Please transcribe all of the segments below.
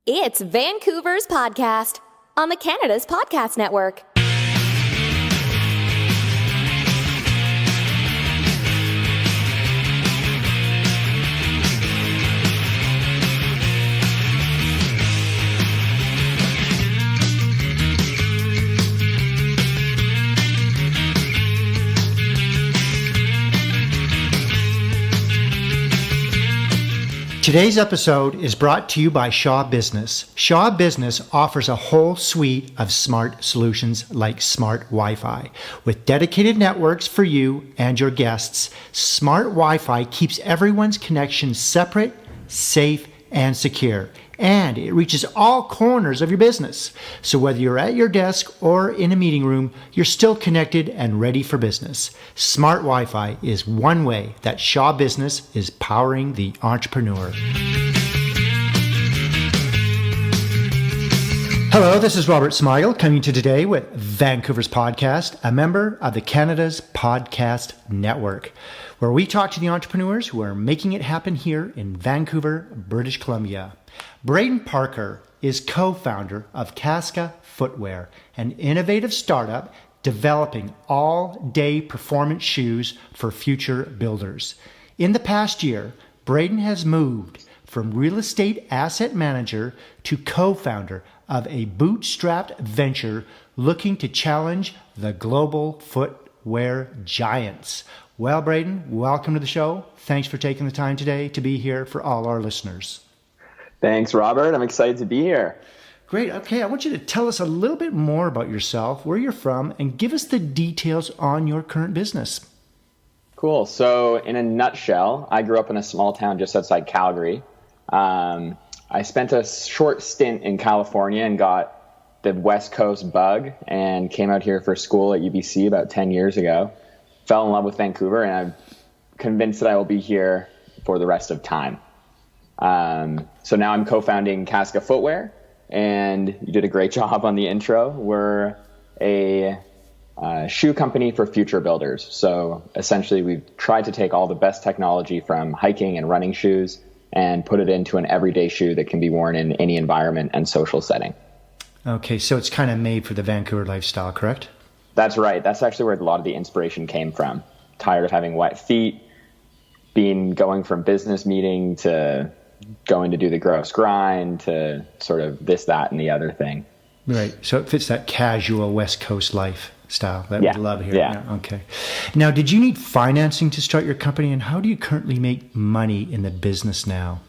It's Vancouver's podcast on the Canada's Podcast Network. Today's episode is brought to you by Shaw Business. Shaw Business offers a whole suite of smart solutions like smart Wi-Fi. With dedicated networks for you and your guests, smart Wi-Fi keeps everyone's connection separate, safe, and secure. And it reaches all corners of your business. So whether you're at your desk or in a meeting room, you're still connected and ready for business. Smart Wi-Fi is one way that Shaw Business is powering the entrepreneur. Hello, this is Robert Smigel coming to today with Vancouver's Podcast, a member of the Canada's Podcast Network, where we talk to the entrepreneurs who are making it happen here in Vancouver, British Columbia. Braden Parker is co-founder of Casca Footwear, an innovative startup developing all-day performance shoes for future builders. In the past year, Braden has moved from real estate asset manager to co-founder of a bootstrapped venture looking to challenge the global footwear giants. Well, Braden, welcome to the show. Thanks for taking the time today to be here for all our listeners. Thanks, Robert. I'm excited to be here. Great. Okay, I want you to tell us a little bit more about yourself, where you're from, and give us the details on your current business. Cool. So in a nutshell, I grew up in a small town just outside Calgary. I spent a short stint in California and got the West Coast bug and came out here for school at UBC about 10 years ago. Fell in love with Vancouver, and I'm convinced that I will be here for the rest of time. So now I'm co-founding Casca Footwear, and you did a great job on the intro. We're a shoe company for future builders. So essentially we've tried to take all the best technology from hiking and running shoes and put it into an everyday shoe that can be worn in any environment and social setting. Okay, so it's kind of made for the Vancouver lifestyle, correct? That's right. That's actually where a lot of the inspiration came from. Tired of having wet feet, going from business meeting to going to do the gross grind to sort of this, that, and the other thing. Right. So it fits that casual West Coast lifestyle that we love here. Yeah. Okay. Now, did you need financing to start your company, and how do you currently make money in the business now?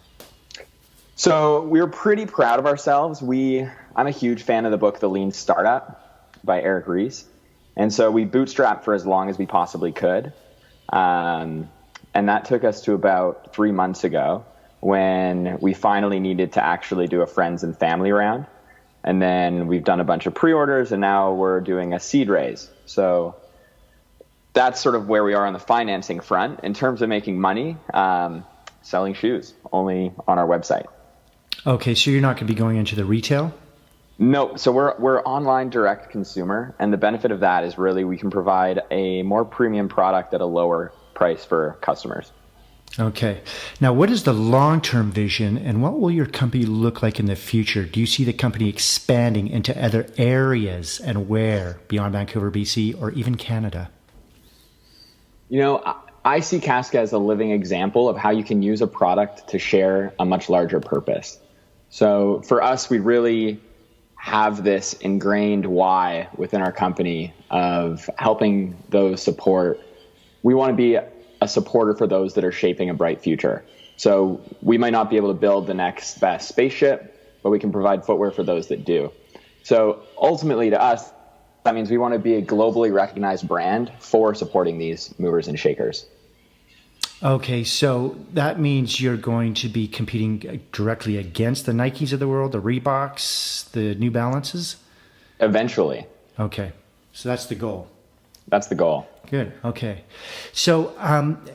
So we're pretty proud of ourselves. I'm a huge fan of the book, The Lean Startup by Eric Ries. And so we bootstrapped for as long as we possibly could. And that took us to about 3 months ago, when we finally needed to actually do a friends and family round. And then we've done a bunch of pre-orders, and now we're doing a seed raise. So that's sort of where we are on the financing front. In terms of making money, selling shoes only on our website. Okay, so you're not going to be going into the retail? No, so we're online direct consumer, and the benefit of that is really we can provide a more premium product at a lower price for customers. Okay. Now, what is the long-term vision, and what will your company look like in the future? Do you see the company expanding into other areas, and where beyond Vancouver, BC, or even Canada? You know, I see Casca as a living example of how you can use a product to share a much larger purpose. So for us, we really have this ingrained why within our company of helping those support. We want to be a supporter for those that are shaping a bright future. So we might not be able to build the next best spaceship, but we can provide footwear for those that do. So ultimately to us, that means we want to be a globally recognized brand for supporting these movers and shakers. Okay, so that means you're going to be competing directly against the Nikes of the world, the Reeboks, the New Balances? Eventually. Okay, so that's the goal. That's the goal. Good. Okay. So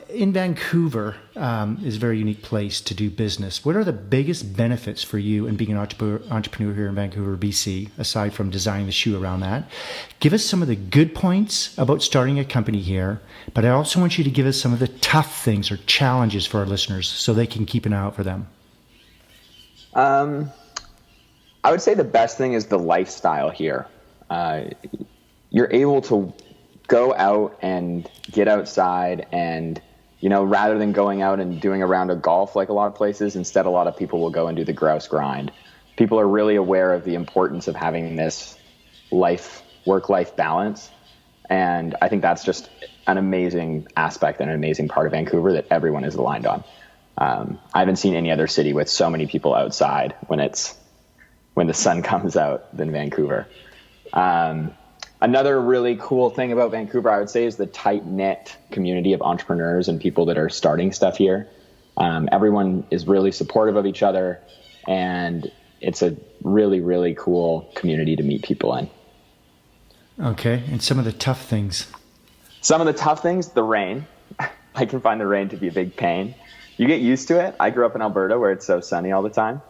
in Vancouver is a very unique place to do business. What are the biggest benefits for you in being an entrepreneur here in Vancouver, BC, aside from designing the shoe around that? Give us some of the good points about starting a company here, but I also want you to give us some of the tough things or challenges for our listeners so they can keep an eye out for them. I would say the best thing is the lifestyle here. You're able to go out and get outside and, rather than going out and doing a round of golf like a lot of places, instead a lot of people will go and do the grouse grind. People are really aware of the importance of having this work-life balance. And I think that's just an amazing aspect and an amazing part of Vancouver that everyone is aligned on. I haven't seen any other city with so many people outside when the sun comes out than Vancouver. Another really cool thing about Vancouver, I would say, is the tight-knit community of entrepreneurs and people that are starting stuff here. Everyone is really supportive of each other, and it's a really, really cool community to meet people in. Okay, and some of the tough things. Some of the tough things, the rain. I can find the rain to be a big pain. You get used to it. I grew up in Alberta where it's so sunny all the time.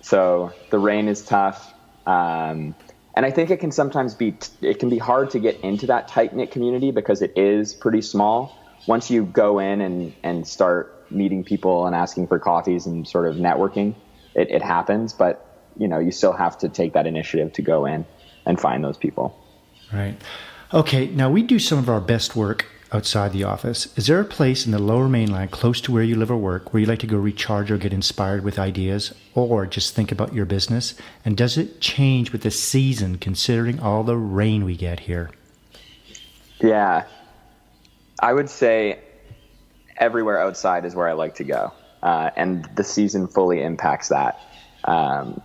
So the rain is tough. And I think it can sometimes it can be hard to get into that tight-knit community because it is pretty small. Once you go in and start meeting people and asking for coffees and sort of networking, it happens. But, you still have to take that initiative to go in and find those people. Right. Okay, now we do some of our best work outside the office. Is there a place in the Lower Mainland close to where you live or work where you like to go recharge or get inspired with ideas or just think about your business? And does it change with the season considering all the rain we get here? Yeah, I would say everywhere outside is where I like to go. And the season fully impacts that.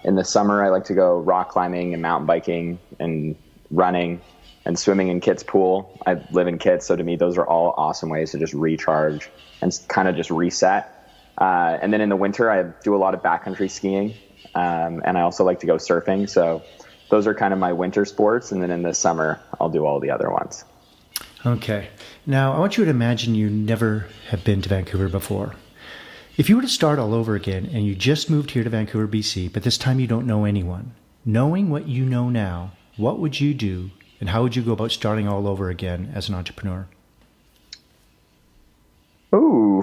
In the summer, I like to go rock climbing and mountain biking and running and swimming in Kit's pool. I live in Kit, so to me, those are all awesome ways to just recharge and kind of just reset. And then in the winter, I do a lot of backcountry skiing, and I also like to go surfing. So those are kind of my winter sports. And then in the summer, I'll do all the other ones. Okay. Now, I want you to imagine you never have been to Vancouver before. If you were to start all over again and you just moved here to Vancouver, BC, but this time you don't know anyone, knowing what you know now, what would you do? And how would you go about starting all over again as an entrepreneur? Ooh,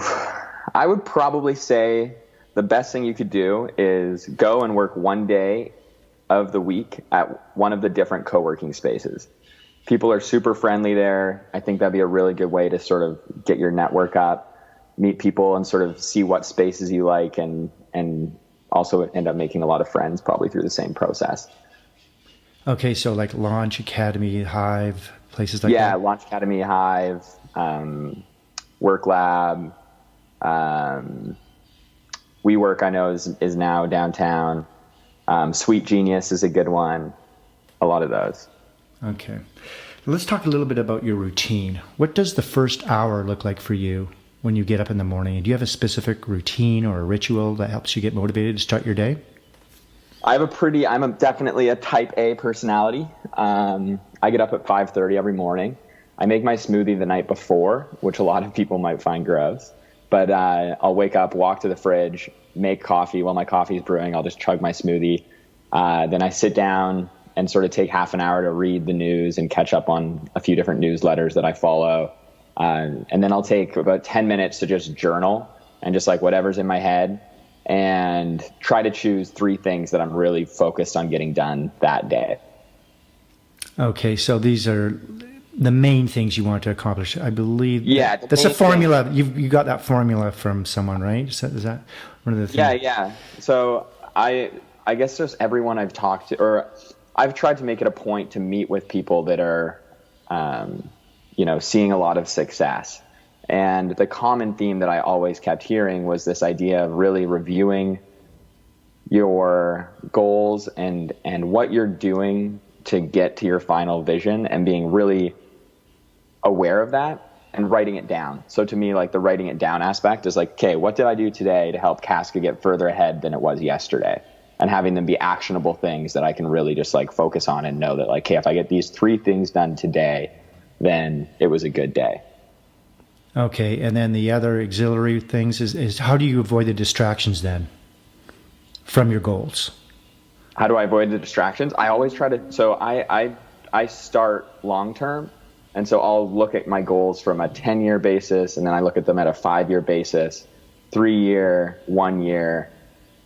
I would probably say the best thing you could do is go and work one day of the week at one of the different co-working spaces. People are super friendly there. I think that'd be a really good way to sort of get your network up, meet people and sort of see what spaces you like and also end up making a lot of friends probably through the same process. Okay, so like Launch Academy, Hive, places like that? Yeah, Launch Academy, Hive, Work Lab, WeWork I know is now downtown. Sweet Genius is a good one. A lot of those. Okay. Let's talk a little bit about your routine. What does the first hour look like for you when you get up in the morning? Do you have a specific routine or a ritual that helps you get motivated to start your day? I'm definitely a type A personality. I get up at 5:30 every morning. I make my smoothie the night before, which a lot of people might find gross. But I'll wake up, walk to the fridge, make coffee. While my coffee is brewing, I'll just chug my smoothie. Then I sit down and sort of take half an hour to read the news and catch up on a few different newsletters that I follow. And then I'll take about 10 minutes to just journal and just like whatever's in my head and try to choose 3 things that I'm really focused on getting done that day. Okay, so these are the main things you want to accomplish. I believe that's a formula. You got that formula from someone, right? Is that one of the things? Yeah. So I guess just everyone I've talked to, or I've tried to make it a point to meet with people that are, seeing a lot of success. And the common theme that I always kept hearing was this idea of really reviewing your goals and what you're doing to get to your final vision and being really aware of that and writing it down. So to me, like the writing it down aspect is like, okay, what did I do today to help Casca get further ahead than it was yesterday? And having them be actionable things that I can really just like focus on and know that like, okay, if I get these 3 things done today, then it was a good day. Okay, and then the other auxiliary things is how do you avoid the distractions then from your goals? How do I avoid the distractions? I always try to, so I start long-term, and so I'll look at my goals from a 10-year basis, and then I look at them at a 5-year basis, 3-year, 1 year,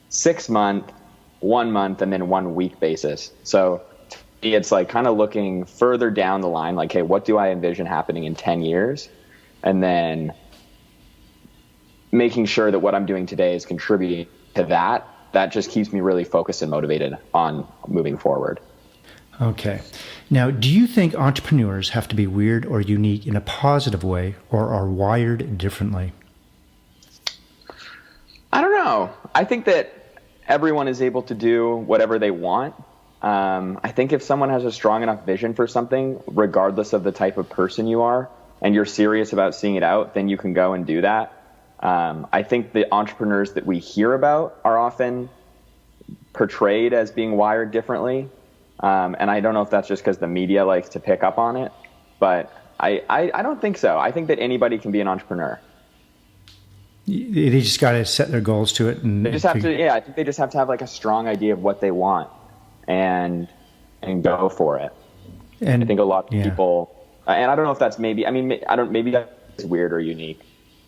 6-month, 1 month and then 1 week basis. So to me, it's like kind of looking further down the line, like, hey, what do I envision happening in 10 years? And then making sure that what I'm doing today is contributing to that. That just keeps me really focused and motivated on moving forward. Okay. Now, do you think entrepreneurs have to be weird or unique in a positive way, or are wired differently? I don't know. I think that everyone is able to do whatever they want. I think if someone has a strong enough vision for something, regardless of the type of person you are, and you're serious about seeing it out, then you can go and do that. I think the entrepreneurs that we hear about are often portrayed as being wired differently. And I don't know if that's just because the media likes to pick up on it, but I don't think so. I think that anybody can be an entrepreneur. They just got to set their goals to it, and They just have to. Yeah, I think they just have to have like a strong idea of what they want and go for it. And I think a lot of people, and I don't know if that's maybe that's weird or unique.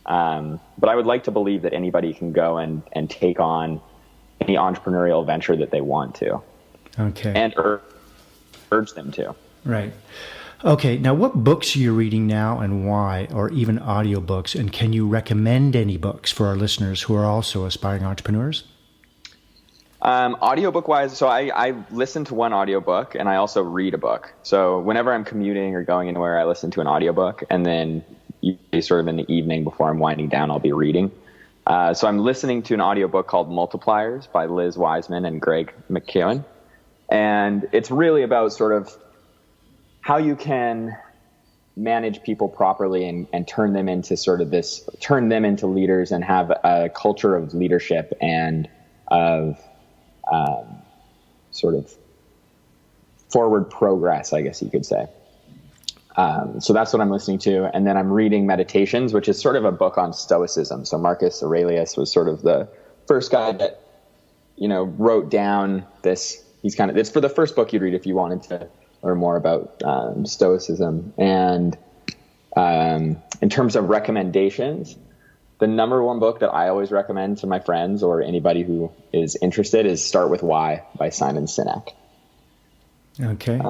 But I would like to believe that anybody can go and take on any entrepreneurial venture that they want to. Okay. And urge them to. Right. Okay. Now, what books are you reading now and why, or even audiobooks? And can you recommend any books for our listeners who are also aspiring entrepreneurs? Audiobook wise, so I listen to one audiobook and I also read a book. So whenever I'm commuting or going anywhere, I listen to an audiobook, and then sort of in the evening before I'm winding down, I'll be reading. So I'm listening to an audiobook called Multipliers by Liz Wiseman and Greg McKeown. And it's really about sort of how you can manage people properly and turn them into leaders and have a culture of leadership and of sort of forward progress, I guess you could say. So that's what I'm listening to. And then I'm reading Meditations, which is sort of a book on Stoicism. So Marcus Aurelius was sort of the first guy that, wrote down this. It's for the first book you'd read if you wanted to learn more about Stoicism. And in terms of recommendations, the number one book that I always recommend to my friends or anybody who is interested is Start With Why by Simon Sinek. Okay.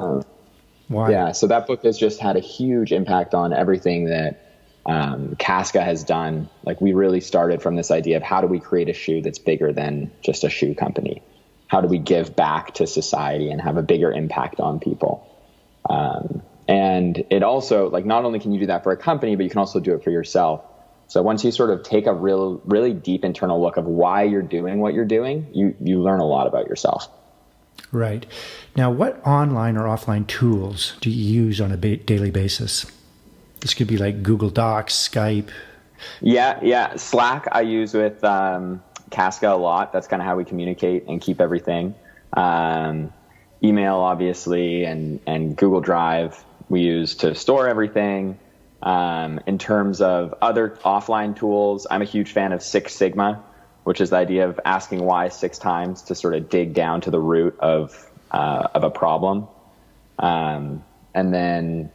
Why? Yeah, so that book has just had a huge impact on everything that Casca has done. Like, we really started from this idea of how do we create a shoe that's bigger than just a shoe company? How do we give back to society and have a bigger impact on people? And it also, like, not only can you do that for a company, but you can also do it for yourself. So once you sort of take a really deep internal look of why you're doing what you're doing, you learn a lot about yourself. Right. Now, what online or offline tools do you use on a daily basis? This could be like Google Docs, Skype. Yeah. Slack I use with Casca a lot. That's kind of how we communicate and keep everything. Email, obviously, and Google Drive we use to store everything. In terms of other offline tools, I'm a huge fan of Six Sigma, which is the idea of asking why 6 times to sort of dig down to the root of a problem. And then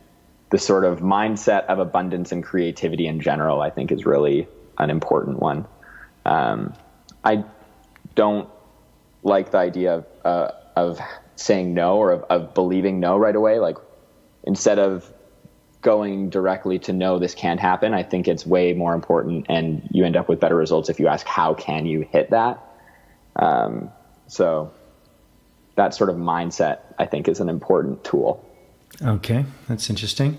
the sort of mindset of abundance and creativity in general, I think, is really an important one. I don't like the idea of saying no or of believing no right away. Like, instead of going directly to no, this can't happen, I think it's way more important, and you end up with better results if you ask, how can you hit that? So that sort of mindset, I think, is an important tool. Okay, that's interesting.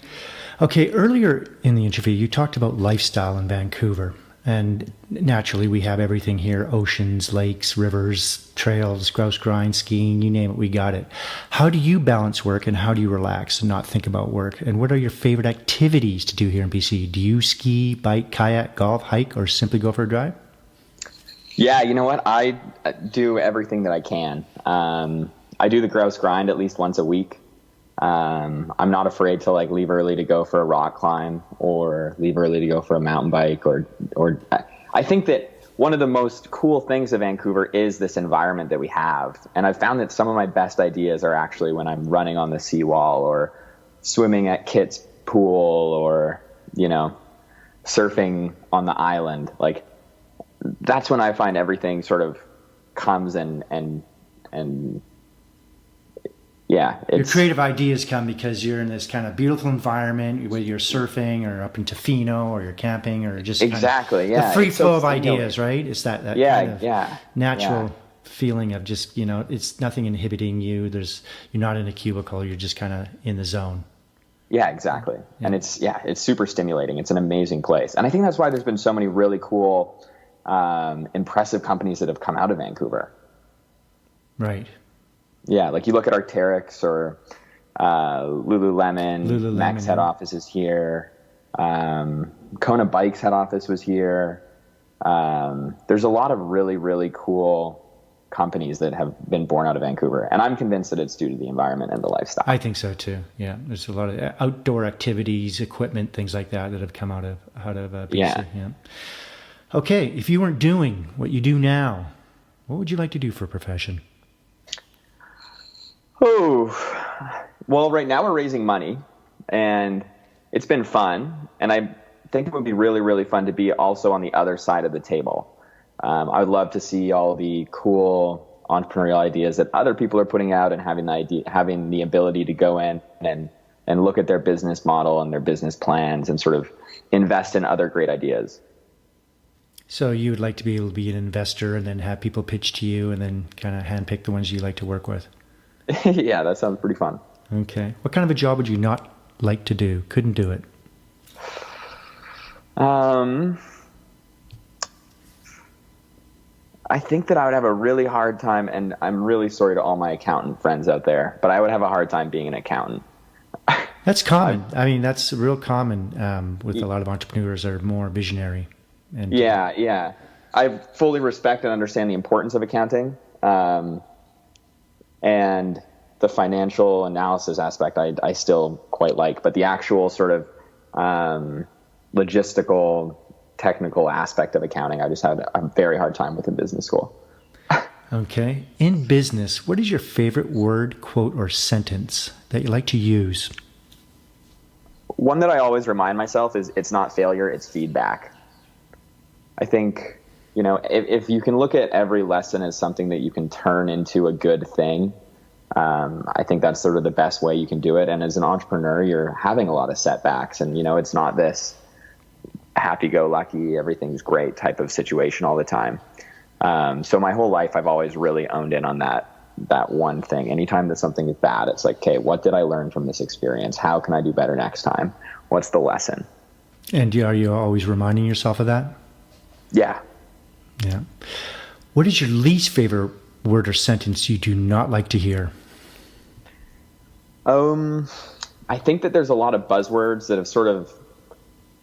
Okay, earlier in the interview, you talked about lifestyle in Vancouver. And naturally, we have everything here: oceans, lakes, rivers, trails, grouse grind, skiing, you name it, we got it. How do you balance work, and how do you relax and not think about work? And what are your favorite activities to do here in BC? Do you ski, bike, kayak, golf, hike, or simply go for a drive? Yeah, you know what? I do everything that I can. I do the grouse grind at least once a week. I'm not afraid to leave early to go for a rock climb or leave early to go for a mountain bike or I think that one of the most cool things of Vancouver is this environment that we have. And I've found that some of my best ideas are actually when I'm running on the seawall or swimming at Kit's pool or, surfing on the island. Like, that's when I find everything sort of comes and and yeah, your creative ideas come because you're in this kind of beautiful environment, whether you're surfing or up in Tofino or you're camping or just exactly, kind of the free flow of ideas, right? It's that kind of natural feeling of just, it's nothing inhibiting you. You're not in a cubicle. You're just kind of in the zone. Yeah, exactly. Yeah. And it's super stimulating. It's an amazing place. And I think that's why there's been so many really cool, impressive companies that have come out of Vancouver. Right. Yeah, like you look at Arc'teryx or Lululemon. Mac's head office is here. Kona Bike's head office was here. There's a lot of really, really cool companies that have been born out of Vancouver. And I'm convinced that it's due to the environment and the lifestyle. I think so too. Yeah. There's a lot of outdoor activities, equipment, things like that have come out of BC. Yeah. Okay. If you weren't doing what you do now, what would you like to do for a profession? Oh, well, right now we're raising money and it's been fun. And I think it would be really, really fun to be also on the other side of the table. I would love to see all the cool entrepreneurial ideas that other people are putting out and having the ability to go in and look at their business model and their business plans and sort of invest in other great ideas. So you would like to be able to be an investor and then have people pitch to you and then kind of handpick the ones you like to work with? Yeah, that sounds pretty fun. Okay. What kind of a job would you not like to do? Couldn't do it? I think that I would have a really hard time, and I'm really sorry to all my accountant friends out there, but I would have a hard time being an accountant. That's common. I mean, that's real common with a lot of entrepreneurs that are more visionary. And yeah. I fully respect and understand the importance of accounting. And the financial analysis aspect I still quite like, but the actual sort of logistical, technical aspect of accounting, I just had a very hard time with in business school. Okay. In business, what is your favorite word, quote, or sentence that you like to use? One that I always remind myself is it's not failure, it's feedback. I think, if you can look at every lesson as something that you can turn into a good thing, I think that's sort of the best way you can do it. And as an entrepreneur, you're having a lot of setbacks and, it's not this happy-go-lucky, everything's great type of situation all the time. So my whole life, I've always really owned in on that one thing. Anytime that something is bad, it's like, okay, what did I learn from this experience? How can I do better next time? What's the lesson? And are you always reminding yourself of that? Yeah. Yeah. What is your least favorite word or sentence you do not like to hear? I think that there's a lot of buzzwords that have sort of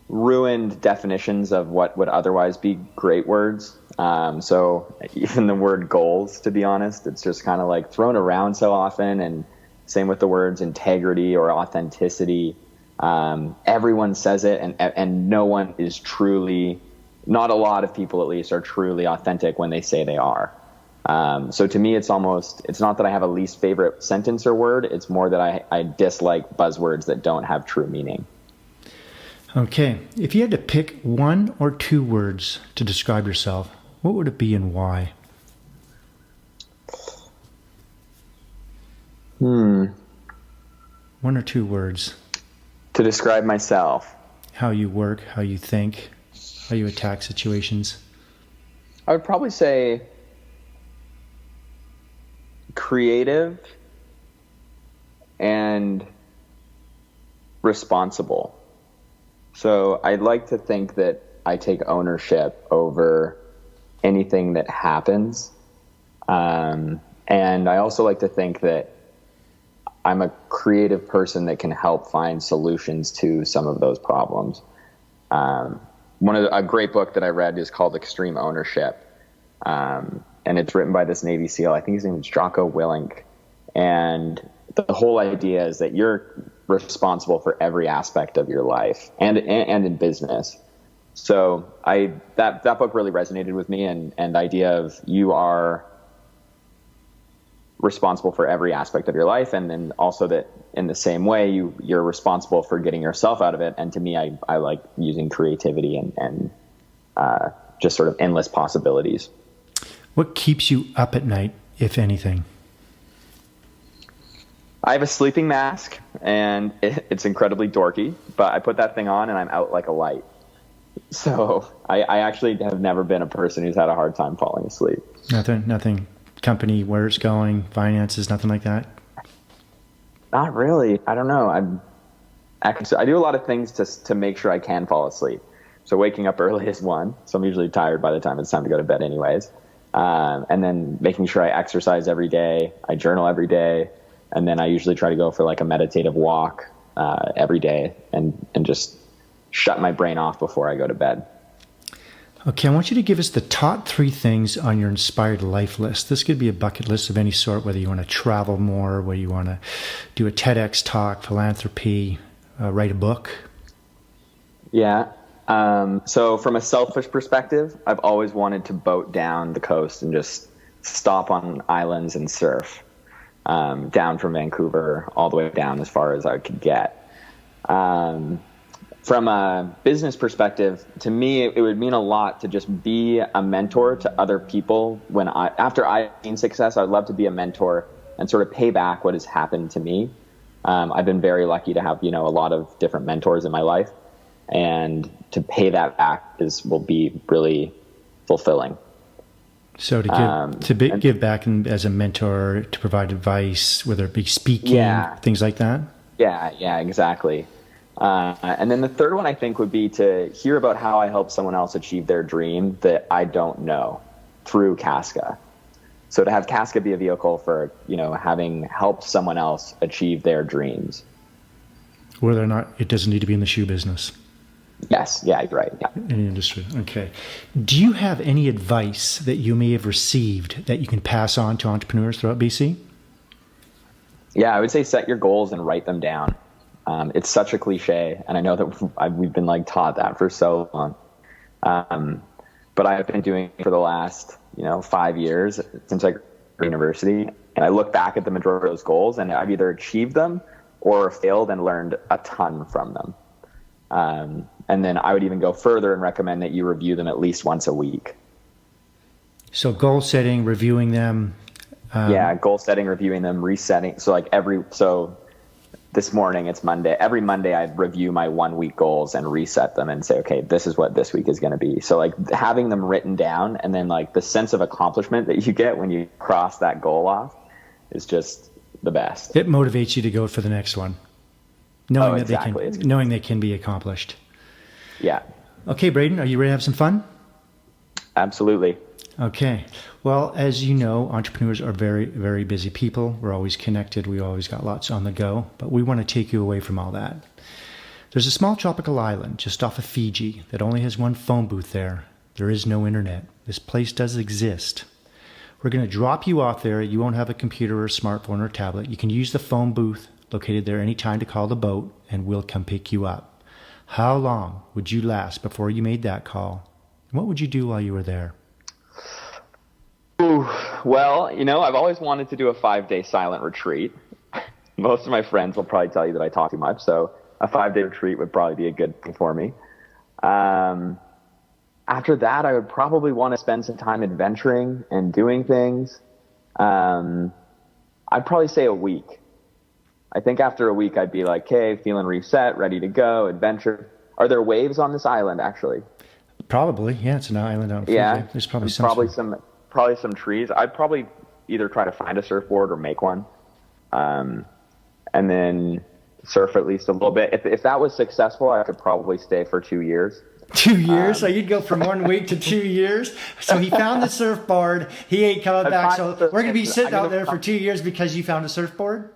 ruined definitions of what would otherwise be great words. So even the word goals, to be honest, it's just kind of like thrown around so often. And same with the words integrity or authenticity. Everyone says it and no one is truly, not a lot of people at least, are truly authentic when they say they are. So to me, it's not that I have a least favorite sentence or word. It's more that I dislike buzzwords that don't have true meaning. Okay. If you had to pick one or two words to describe yourself, what would it be and why? One or two words. To describe myself. How you work, how you think, how you attack situations. I would probably say creative and responsible. So I'd like to think that I take ownership over anything that happens. And I also like to think that I'm a creative person that can help find solutions to some of those problems. A great book that I read is called Extreme Ownership. And it's written by this Navy SEAL. I think his name is Jocko Willink. And the whole idea is that you're responsible for every aspect of your life and in business. So that book really resonated with me, and the idea of you are responsible for every aspect of your life, and then also that in the same way you're responsible for getting yourself out of it. And to me, I like using creativity and just sort of endless possibilities. What keeps you up at night, if anything? I have a sleeping mask, and it's incredibly dorky, but I put that thing on and I'm out like a light. So I actually have never been a person who's had a hard time falling asleep. Nothing. Company, where it's going, finances, nothing like that? Not really. I don't know. I do a lot of things to make sure I can fall asleep. So waking up early is one. So I'm usually tired by the time it's time to go to bed anyways. And then making sure I exercise every day. I journal every day. And then I usually try to go for like a meditative walk every day and just shut my brain off before I go to bed. Okay, I want you to give us the top 3 things on your inspired life list. This could be a bucket list of any sort, whether you want to travel more, whether you want to do a TEDx talk, philanthropy, write a book. Yeah. So from a selfish perspective, I've always wanted to boat down the coast and just stop on islands and surf, down from Vancouver all the way down as far as I could get. From a business perspective, to me, it would mean a lot to just be a mentor to other people. After I've seen success, I'd love to be a mentor and sort of pay back what has happened to me. I've been very lucky to have, a lot of different mentors in my life, and to pay that back will be really fulfilling. So to give back as a mentor, to provide advice, whether it be speaking, things like that. Yeah, exactly. And then the third one I think would be to hear about how I help someone else achieve their dream that I don't know through Casca. So to have Casca be a vehicle for, having helped someone else achieve their dreams. Whether or not it doesn't need to be in the shoe business. Yes. Yeah, you're right. Yeah. Any industry. Okay. Do you have any advice that you may have received that you can pass on to entrepreneurs throughout BC? Yeah, I would say set your goals and write them down. It's such a cliche, and I know that we've been taught that for so long. But I've been doing it for the last, 5 years since I graduated university, and I look back at the majority of those goals, and I've either achieved them or failed and learned a ton from them. And then I would even go further and recommend that you review them at least once a week. So goal setting, reviewing them. Goal setting, reviewing them, resetting. So this morning, it's Monday. Every Monday, I review my 1 week goals and reset them and say, okay, this is what this week is going to be. So having them written down, and then the sense of accomplishment that you get when you cross that goal off is just the best. It motivates you to go for the next one. Knowing they can be accomplished. Yeah. Okay, Braden, are you ready to have some fun? Absolutely. Okay. Well, as you know, entrepreneurs are very, very busy people. We're always connected. We always got lots on the go, but we want to take you away from all that. There's a small tropical island just off of Fiji that only has one phone booth there. There is no internet. This place does exist. We're going to drop you off there. You won't have a computer or a smartphone or a tablet. You can use the phone booth located there anytime to call the boat, and we'll come pick you up. How long would you last before you made that call? What would you do while you were there? Ooh, well, I've always wanted to do a 5-day silent retreat. Most of my friends will probably tell you that I talk too much, so a 5-day retreat would probably be a good thing for me. After that, I would probably want to spend some time adventuring and doing things. I'd probably say a week. I think after a week, I'd be like, okay, feeling reset, ready to go, adventure. Are there waves on this island, actually? Probably, yeah. It's an island out in Fiji. Yeah, There's probably some trees. I'd probably either try to find a surfboard or make one, and then surf at least a little bit. If that was successful, I could probably stay for 2 years. 2 years? So you'd go from 1 week to 2 years? So he found the surfboard. He ain't coming back. So we're going to be sitting out there for 2 years because you found a surfboard?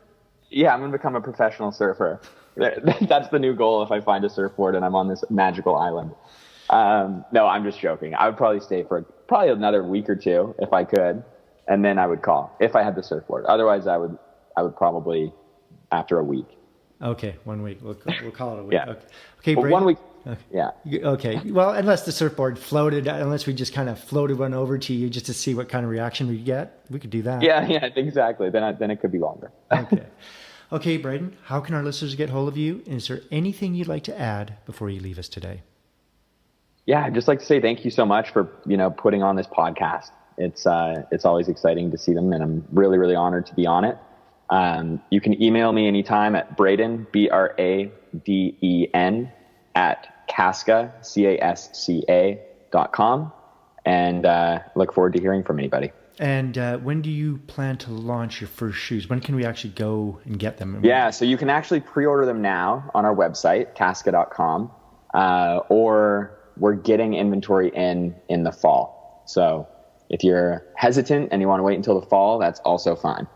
Yeah, I'm going to become a professional surfer. That's the new goal if I find a surfboard and I'm on this magical island. No, I'm just joking. I would probably stay for probably another week or two if I could, and then I would call if I had the surfboard. Otherwise, I would probably after a week. Okay, 1 week. We'll call it a week. Yeah. Okay, well, 1 week. Okay. Yeah. Okay. Well, unless the surfboard floated, unless we just kind of floated one over to you just to see what kind of reaction we get, we could do that. Yeah, exactly. Then it could be longer. Okay. Okay, Braden, how can our listeners get hold of you? And is there anything you'd like to add before you leave us today? Yeah, I'd just like to say thank you so much for, putting on this podcast. It's always exciting to see them, and I'm really, really honored to be on it. You can email me anytime at Braden, Braden, at Casca, CASCA.com. And look forward to hearing from anybody. And when do you plan to launch your first shoes? When can we actually go and get them? Yeah, so you can actually pre-order them now on our website, casca.com, or we're getting inventory in the fall. So if you're hesitant and you want to wait until the fall, that's also fine.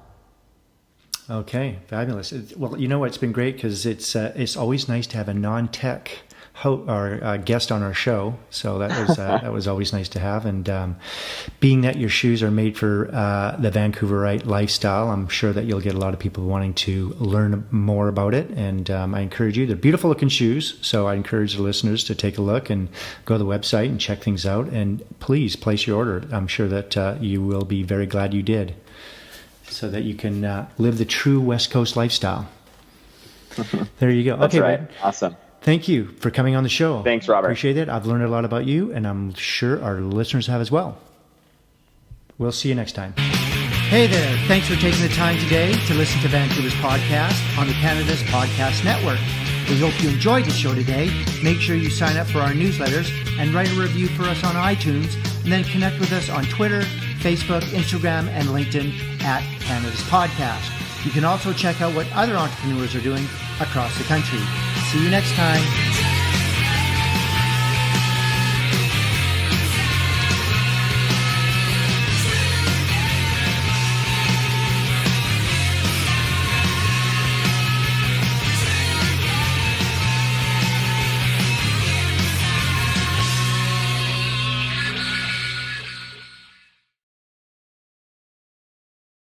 Okay, fabulous. Well, you know what? It's been great because it's always nice to have a non-tech guest on our show. So that was always nice to have. And being that your shoes are made for the Vancouverite lifestyle, I'm sure that you'll get a lot of people wanting to learn more about it. And I encourage you. They're beautiful looking shoes. So I encourage the listeners to take a look and go to the website and check things out. And please place your order. I'm sure that you will be very glad you did, so that you can live the true West Coast lifestyle. There you go. That's okay, right. man. Awesome. Thank you for coming on the show. Thanks, Robert. Appreciate it. I've learned a lot about you, and I'm sure our listeners have as well. We'll see you next time. Hey there. Thanks for taking the time today to listen to Vancouver's podcast on the Canada's Podcast Network. We hope you enjoyed the show today. Make sure you sign up for our newsletters and write a review for us on iTunes, and then connect with us on Twitter, Facebook, Instagram, and LinkedIn at Canada's Podcast. You can also check out what other entrepreneurs are doing across the country. See you next time.